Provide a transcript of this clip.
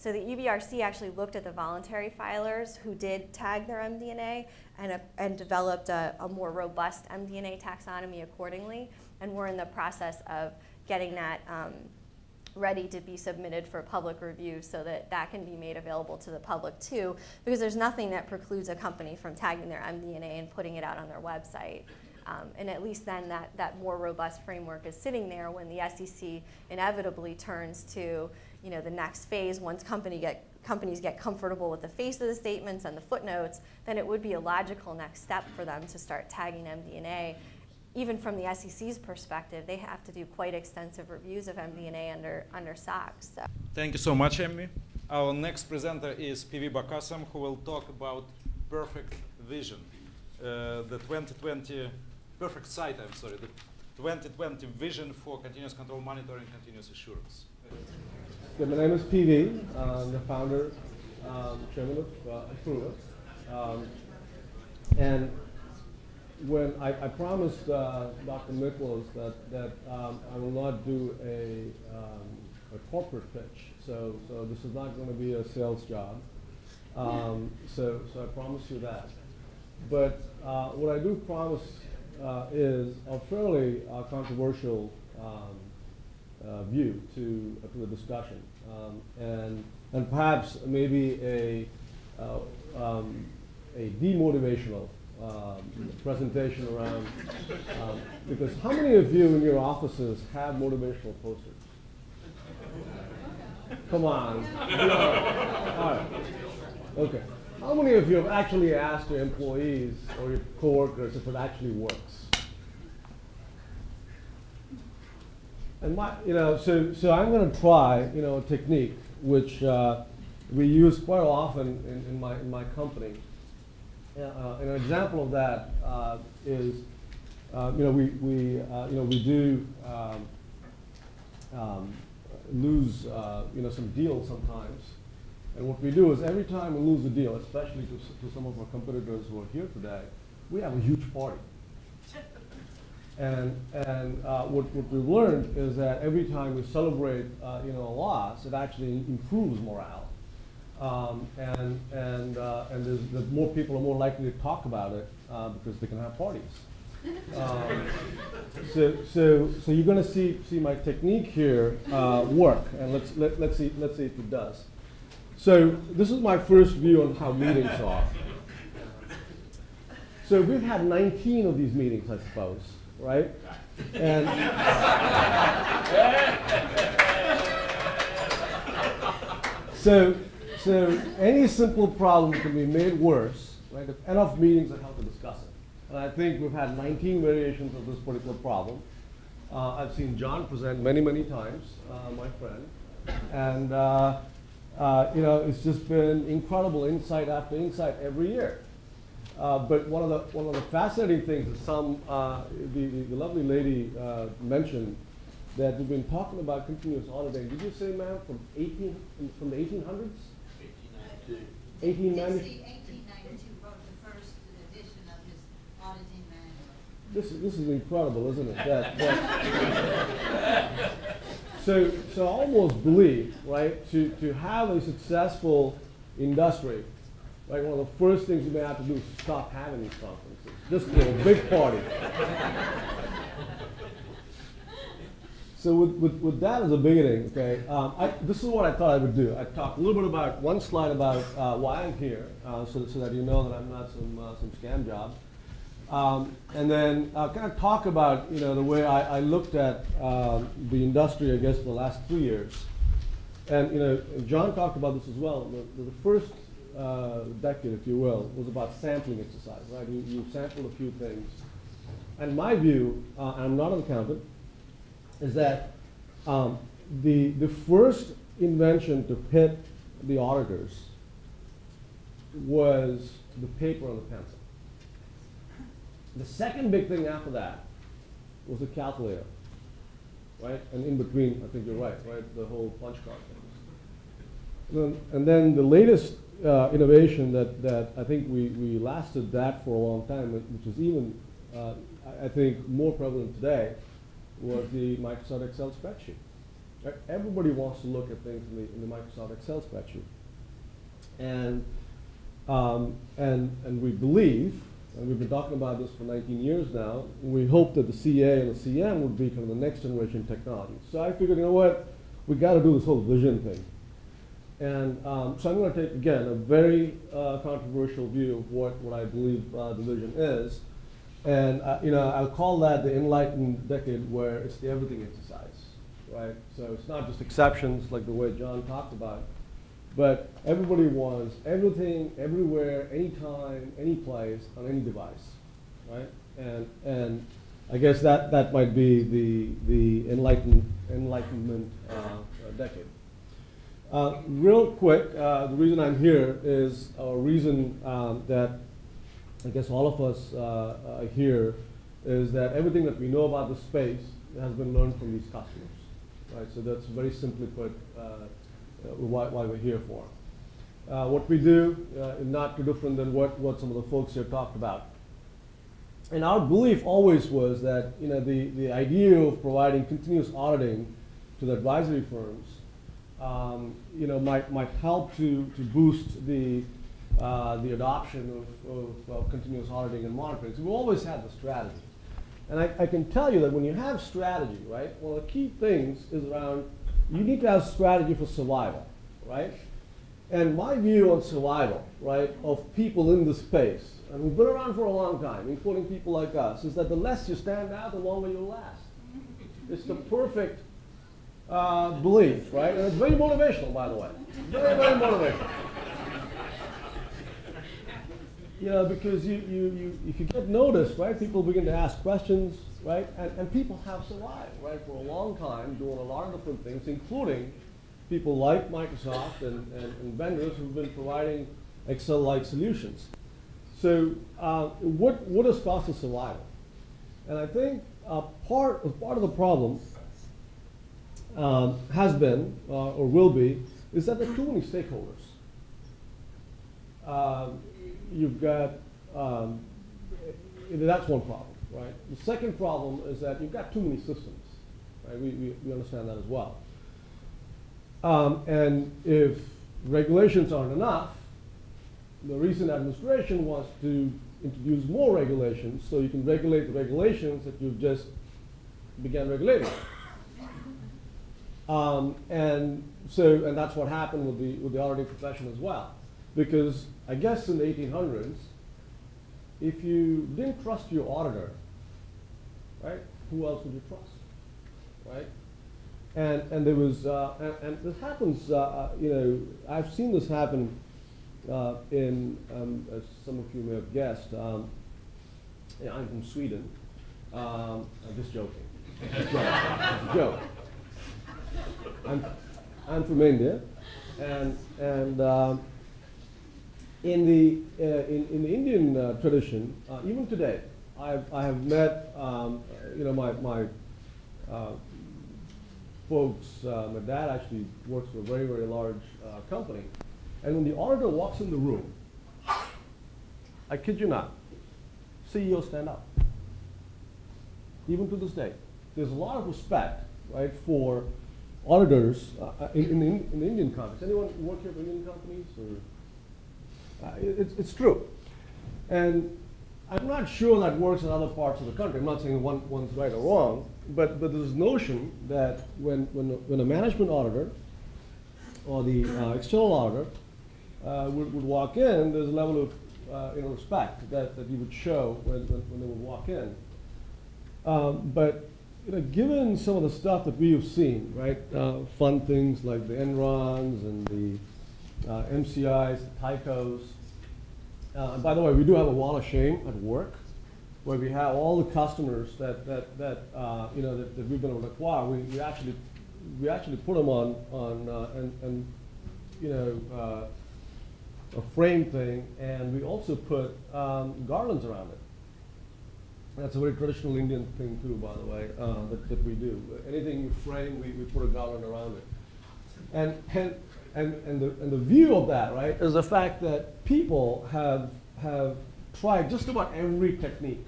So the EBRC actually looked at the voluntary filers who did tag their MD&A and developed a more robust MD&A taxonomy accordingly, and we're in the process of getting that ready to be submitted for public review so that that can be made available to the public too, because there's nothing that precludes a company from tagging their MD&A and putting it out on their website. And at least then that more robust framework is sitting there when the SEC inevitably turns to the next phase. Once companies get comfortable with the face of the statements and the footnotes, then it would be a logical next step for them to start tagging MD&A. Even from the SEC's perspective, they have to do quite extensive reviews of MD&A under SOX. So. Thank you so much, Emmy. Our next presenter is PV Boccasam, who will talk about perfect vision, the 2020 perfect sight. I'm sorry, the 2020 vision for continuous control monitoring, continuous assurance. Yeah, my name is PV. I'm the founder, chairman of Approva, and when I promised Dr. Miklos that I will not do a corporate pitch, so this is not going to be a sales job. So I promise you that. But what I do promise is a fairly controversial view to the discussion, and perhaps maybe a demotivational presentation around, because how many of you in your offices have motivational posters? Come on. All right. Okay. How many of you have actually asked your employees or your coworkers if it actually works? And so I'm going to try, a technique which we use quite often in my company. An example of that is, we do lose, some deals sometimes. And what we do is every time we lose a deal, especially to some of our competitors who are here today, we have a huge party. And what we've learned is that every time we celebrate, a loss, it actually improves morale. And there's more people are more likely to talk about it because they can have parties. So you're going to see my technique here work, and let's see if it does. So this is my first view on how meetings are. So we've had 19 of these meetings, I suppose, right? And so any simple problem can be made worse, right, if enough meetings are held to discuss it. And I think we've had 19 variations of this particular problem. I've seen John present many, many times, my friend. And it's just been incredible insight after insight every year. But one of the fascinating things is the lovely lady mentioned that we've been talking about continuous auditing. Did you say, ma'am, from the 1800s? 1892. 1892 wrote the first edition of his auditing manual. This is incredible, isn't it? So I almost believe, right, to have a successful industry, right, one of the first things you may have to do is stop having these conferences. Just throw a big party. So with that as a beginning, okay, this is what I thought I would do. I'd talk a little bit about one slide about why I'm here, so that you know that I'm not some scam job. And then kind of talk about the way I looked at the industry, I guess, for the last 3 years. And John talked about this as well. The first decade, if you will, was about sampling exercise, right? You sampled a few things. And my view, and I'm not an accountant, is that the first invention to pit the auditors was the paper and the pencil. The second big thing after that was the calculator, right? And in between, I think you're right? The whole punch card thing. And then the latest innovation that I think we lasted that for a long time, which is even, I think, more prevalent today, was the Microsoft Excel spreadsheet. Everybody wants to look at things in the Microsoft Excel spreadsheet. And we believe, and we've been talking about this for 19 years now, we hope that the CA and the CM would be kind of the next generation technology. So I figured, you know what, we got to do this whole vision thing. And so I'm going to take, again, a very controversial view of what I believe the vision is. And I'll call that the enlightened decade, where it's the everything exercise, right? So it's not just exceptions like the way John talked about, but everybody wants everything, everywhere, anytime, any place, on any device, right? And I guess that might be the enlightenment decade. Real quick, the reason I'm here is a reason that I guess all of us are here is that everything that we know about the space has been learned from these customers, right? So that's very simply put why we're here for. What we do is not too different than what some of the folks here talked about. And our belief always was that the idea of providing continuous auditing to the advisory firms might help to boost the adoption of continuous auditing and monitoring. So we've always had the strategy. And I can tell you that when you have strategy, right, one of the key things is around, you need to have strategy for survival, right? And my view on survival, right, of people in the space, and we've been around for a long time, including people like us, is that the less you stand out, the longer you'll last. It's the perfect belief, right? And it's very motivational, by the way. Very, very motivational. Because if you get noticed, right, people begin to ask questions, right? And people have survived, right, for a long time, doing a lot of different things, including people like Microsoft and vendors who've been providing Excel-like solutions. So what has cost us survival? And I think part of the problem has been, or will be, is that there are too many stakeholders. You've got, that's one problem, right? The second problem is that you've got too many systems, right? We understand that as well. And if regulations aren't enough, the recent administration wants to introduce more regulations so you can regulate the regulations that you've just began regulating. And that's what happened with the auditing profession as well. Because I guess in the 1800s, if you didn't trust your auditor, right, who else would you trust, right? And there was, and this happens, I've seen this happen as some of you may have guessed, I'm from Sweden. I'm just joking. It's a joke. I'm from India, and in the Indian tradition, even today, I have met my folks. My dad actually works for a very, very large company, and when the auditor walks in the room, I kid you not, CEOs stand up. Even to this day, there's a lot of respect, right, for auditors in the Indian context. Anyone work here for Indian companies? Or it's true, and I'm not sure that works in other parts of the country. I'm not saying one's right or wrong, but there's this notion that when a management auditor or the external auditor would walk in, there's a level of respect that you would show when they would walk in. But given some of the stuff that we have seen, right, fun things like the Enrons and the MCIs, the Tycos. And by the way, we do have a wall of shame at work, where we have all the customers that we've been able to acquire. We actually put them on a frame thing, and we also put garlands around it. That's a very traditional Indian thing too, by the way, that we do. Anything you frame, we put a garland around it. And the view of that, right, is the fact that people have tried just about every technique